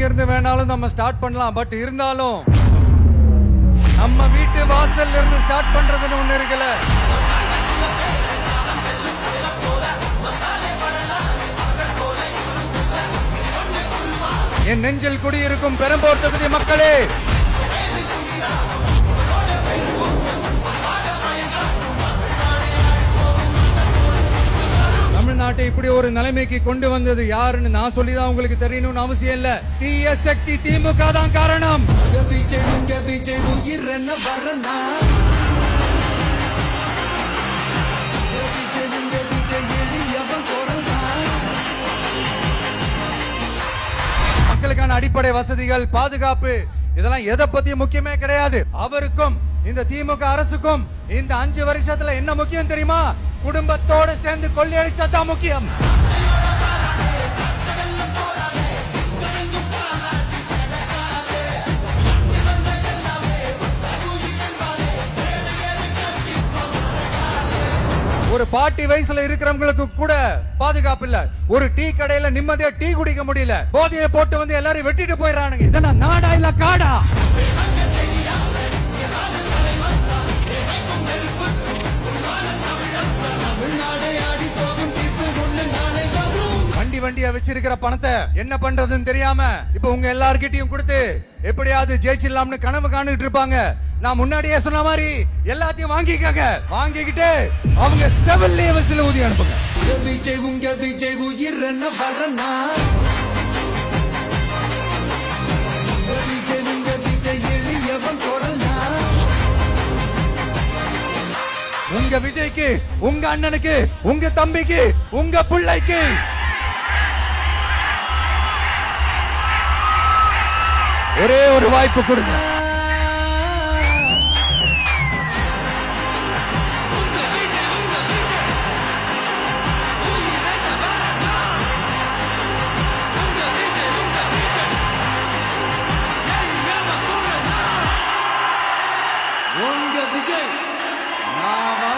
இருந்து வேணாலும் நம்ம ஸ்டார்ட் பண்ணலாம். பட் இருந்தாலும் நம்ம வீட்டு வாசல்ல இருந்து ஸ்டார்ட் பண்றதுன்னு ஒண்ணு இருக்குல்ல. என் நெஞ்சில் குடியிருக்கும் பெரம்பூர் தொகுதி மக்களே, தமிழ்நாட்டை இப்படி ஒரு நிலைமைக்கு கொண்டு வந்தது யாருன்னு நான் சொல்லிதான் உங்களுக்கு தெரியணும்னு அவசியம் இல்ல. தீய சக்தி திமுக தான் காரணம். மக்களுக்கான அடிப்படை வசதிகள், பாதுகாப்பு, இதெல்லாம் எதை பத்தி முக்கியமே கிடையாது. அவருக்கும் இந்த திமுக அரசுக்கும் இந்த 5 வருஷத்துல என்ன முக்கியம் தெரியுமா? குடும்பத்தோடு சேர்ந்து கொள்ளையடிச்சதான் முக்கியம். ஒரு பாட்டி வயசுல இருக்கிறவங்களுக்கு கூட பாதுகாப்பு இல்ல. ஒரு டீ கடையில நிம்மதியா டீ குடிக்க முடியல. போதையை போட்டு வந்து எல்லாரும் வெட்டிட்டு போயிடறானுங்க. இதெல்லாம் நாடா இல்ல காடா? வண்டியா வச்சிருக்கிற பணத்தை என்ன பண்றதுன்னு தெரியாம இப்ப உங்க எல்லார்கிட்டயும் கொடுத்து எப்படியாவது ஜெயிச்சிடலாம்னு கனவு காணிட்டு இருப்பாங்க. நான் முன்னாடியே சொன்ன மாதிரி எல்லாத்தையும் வாங்கிக்கங்க. வாங்கிக்கிட்டு அவங்க செவல்லே வசில ஊதி அனுப்புங்க. உங்க விஜய்க்கு, உங்க அண்ணனுக்கு, உங்க தம்பிக்கு, உங்க பிள்ளைக்கு ஒரே ஒரு வாய்ப்பு கொடுங்க. உங்க விஜய் நான்